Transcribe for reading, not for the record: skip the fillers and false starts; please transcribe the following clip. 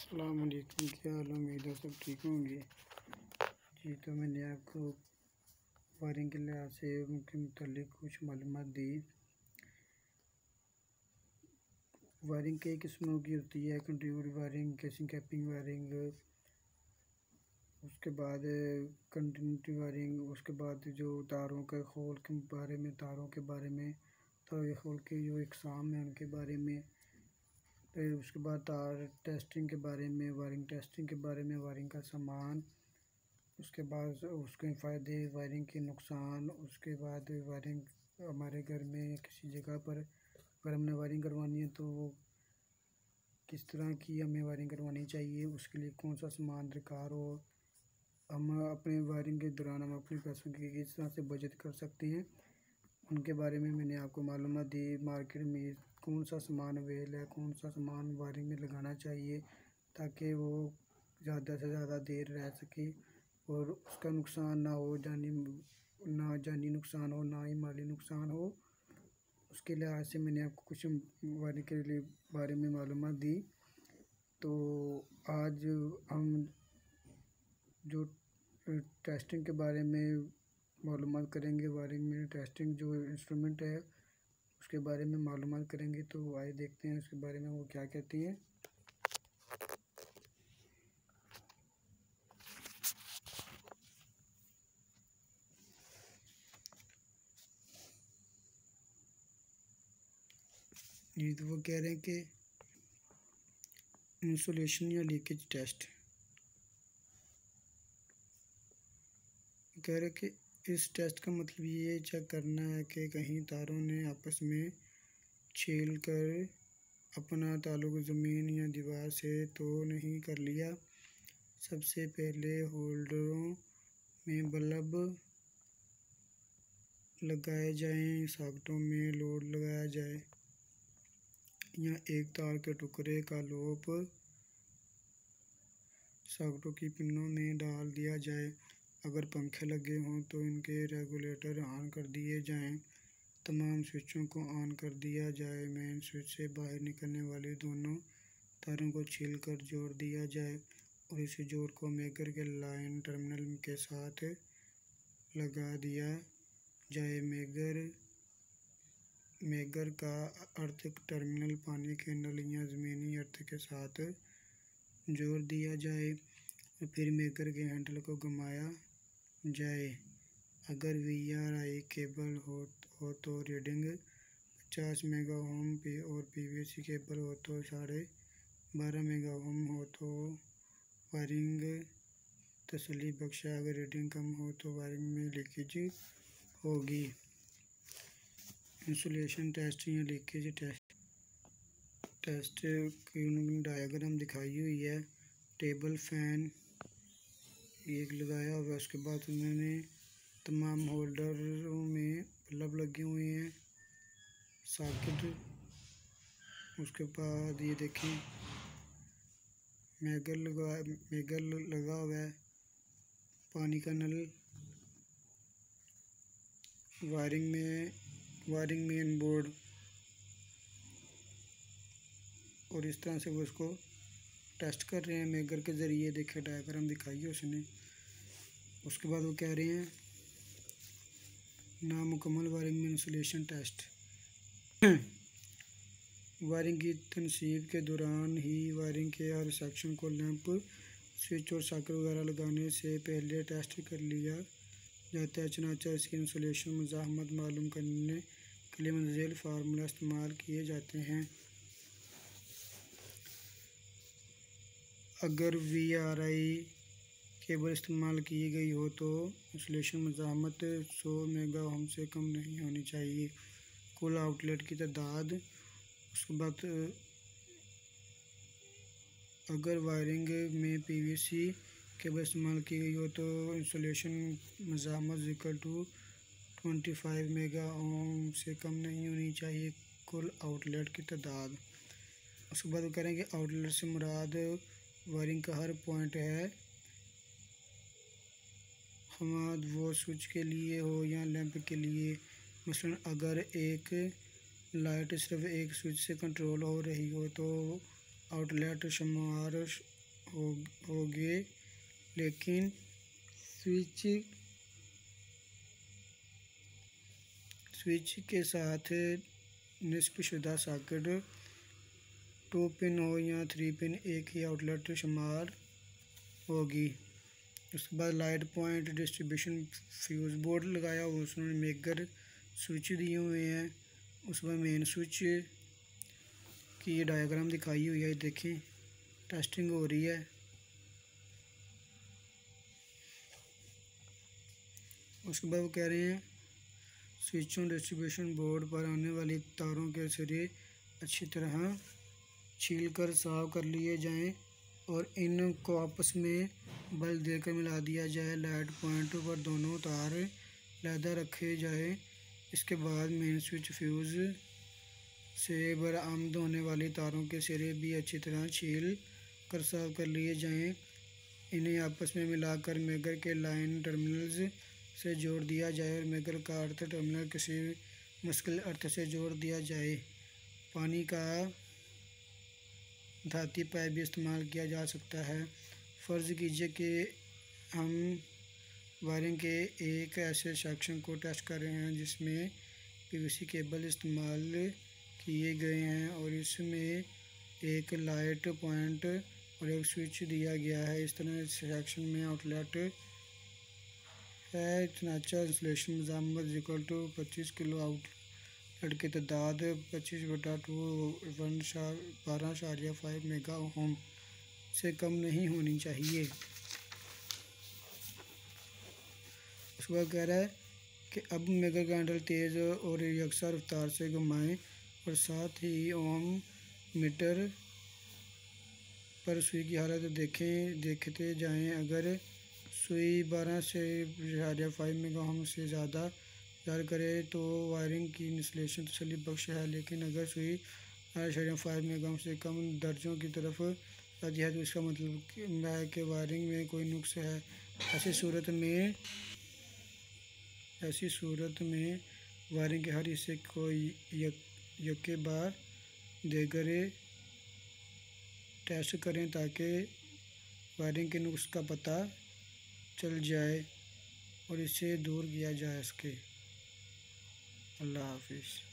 अस्सलाम वालेकुम, क्या हाल, उम्मीद है सब ठीक होंगे जी। तो मैंने आपको वायरिंग के लिहाज से उनके मुतालिक कुछ मालूमात दी। वायरिंग कई किस्मों की होती है, continuity wiring, casing capping wiring, उसके बाद कंटिन्यूटी वायरिंग, उसके बाद जो तारों के खोल के बारे में, तारों के बारे में, तारों के खोल के जो इकसाम है उनके बारे में, फिर उसके बाद तार टेस्टिंग के बारे में, वायरिंग टेस्टिंग के बारे में, वायरिंग का सामान, उसके बाद उसके फ़ायदे, वायरिंग के नुकसान, उसके बाद वायरिंग हमारे घर में या किसी जगह पर अगर हमने वायरिंग करवानी है तो वो किस तरह की हमें वायरिंग करवानी चाहिए, उसके लिए कौन सा सामान दरकार हो, हम अपने वायरिंग के दौरान हम अपने पैसों की किस तरह से बचत कर सकते हैं, उनके बारे में मैंने आपको मालूमात दी। मार्केट में कौन सा सामान अवेल है, कौन सा सामान वायरिंग में लगाना चाहिए ताकि वो ज़्यादा से ज़्यादा देर रह सके और उसका नुकसान ना हो, ना जानी नुकसान हो, ना ही माली नुकसान हो। उसके लिहाज से मैंने आपको कुछ वायरिंग के लिए बारे में मालूमात दी। तो आज हम जो टेस्टिंग के बारे में मालूमात करेंगे, वायरिंग में टेस्टिंग जो इंस्ट्रूमेंट है उसके बारे में मालूमात करेंगे। तो आइए देखते हैं उसके बारे में वो क्या कहती है। जी, तो वो कह रहे हैं कि इंसुलेशन या लीकेज टेस्ट, कह रहे कि इस टेस्ट का मतलब ये चेक करना है कि कहीं तारों ने आपस में छेल कर अपना ताल्लुक ज़मीन या दीवार से तो नहीं कर लिया। सबसे पहले होल्डरों में बल्ब लगाए जाएं, सॉकेटों में लोड लगाया जाए या एक तार के टुकड़े का लूप सॉकेटों की पिनों में डाल दिया जाए। अगर पंखे लगे हों तो इनके रेगुलेटर ऑन कर दिए जाएं। तमाम स्विचों को ऑन कर दिया जाए। मेन स्विच से बाहर निकलने वाले दोनों तारों को छील कर जोड़ दिया जाए और इसी जोड़ को मेकर के लाइन टर्मिनल के साथ लगा दिया जाए। मेकर का अर्थ टर्मिनल पानी के नल या ज़मीनी अर्थ के साथ जोड़ दिया जाए और फिर मेकर के हैंडल को घुमाया जाए। अगर VRI केबल हो तो रीडिंग 50 मेगा ओम और PVC केबल हो तो 12.5 मेगा ओम हो तो वायरिंग तसल्ली बख्श है। अगर रीडिंग कम हो तो वायरिंग में लीकेज होगी। इंसुलेशन टेस्ट या लीकेज टेस्ट की डायग्राम दिखाई हुई है। टेबल फैन एक लगाया हुआ है, उसके बाद उन्होंने तमाम होल्डरों में बल्ब लगे हुए हैं, सॉकेट, उसके बाद ये देखें मेगल लगा हुआ है, पानी का नल, वायरिंग मेन बोर्ड, और इस तरह से वो इसको टेस्ट कर रहे हैं मेगर के ज़रिए। देखे डायग्राम दिखाई है उसने। उसके बाद वो कह रहे हैं नामुकम्मल वायरिंग में इंसुलेशन टेस्ट। वायरिंग की तनसीब के दौरान ही वायरिंग के हर सेक्शन को लैंप, स्विच और सॉकेट वगैरह लगाने से पहले टेस्ट कर लिया जाता है। चनाचा इसकी इंसुलेशन मज़ाहमत मालूम करने के लिए मंजिल फार्मूला इस्तेमाल किए जाते हैं। अगर VRI केबल इस्तेमाल की गई हो तो इंसुलेशन मज़ाहमत 100 मेगा ओम से कम नहीं होनी चाहिए। कुल आउटलेट की तादाद। उसके बाद अगर वायरिंग में PVC केबल इस्तेमाल की गई हो तो इंसुलेशन मज़ाहमत = 25 मेगा ओम से कम नहीं होनी चाहिए। कुल आउटलेट की तादाद। उसके बाद वो कह रहे हैं कि आउटलेट से मुराद वायरिंग का हर पॉइंट है, खमाद वो स्विच के लिए हो या लैंप के लिए। मसलन अगर एक लाइट सिर्फ एक स्विच से कंट्रोल हो रही हो तो आउटलेट शुमार होंगे, लेकिन स्विच के साथ निस्बशुदा सॉकेट 2 पिन हो या 3 पिन एक ही आउटलेट शुमार होगी। उसके बाद light point distribution fuse board लगाया और उसमें मेगर स्विच दिए हुए हैं। उसके बाद मेन स्विच की ये डायग्राम दिखाई हुई है, देखें टेस्टिंग हो रही है। उसके बाद वो कह रहे हैं स्विचों डिस्ट्रीब्यूशन बोर्ड पर आने वाली तारों के सिरे अच्छी तरह छील कर साफ कर लिए जाएं और इनको आपस में बल देकर मिला दिया जाए। लाइट पॉइंट पर दोनों तार अलहदा रखे जाए। इसके बाद मेन स्विच फ्यूज़ से बरामद होने वाली तारों के सिरे भी अच्छी तरह छील कर साफ कर लिए जाएं। इन्हें आपस में मिलाकर मेगर के लाइन टर्मिनल्स से जोड़ दिया जाए और मेगर का अर्थ टर्मिनल किसी मुश्किल अर्थ से जोड़ दिया जाए। पानी का धाती पाइप भी इस्तेमाल किया जा सकता है। फ़र्ज़ कीजिए कि हम वायरिंग के एक ऐसे सेक्शन को टेस्ट कर रहे हैं जिसमें पीवीसी केबल इस्तेमाल किए गए हैं और इसमें एक लाइट पॉइंट और एक स्विच दिया गया है। इस तरह इस सेक्शन में आउटलेट है। तनाचा इंसुलेशन मज़ामत इक्वल टू 25 किलो आउटलेट की तादाद 25/2 12.5 मेगा ओम से कम नहीं होनी चाहिए। उसके बाद कह रहा है कि अब मेगर का हैंडल तेज़ और यकसा रफ्तार से घुमाएं और साथ ही ओम मीटर पर सुई की हालत देखते जाएं। अगर सुई 12.5 मेगा ओम से ज़्यादा ज़ाहिर करे तो वायरिंग की इंसुलेशन तसल्ली बख्श है, लेकिन अगर सुई 12.5 मेगा ओम से कम दर्जों की तरफ जाती है तो इसका मतलब है कि वायरिंग में कोई नुक्स है। ऐसी सूरत में वायरिंग के हर हिस्से को यके बार देगरे टेस्ट करें ताकि वायरिंग के नुक्स का पता चल जाए और इसे दूर किया जा सके। अल्लाह हाफिज़।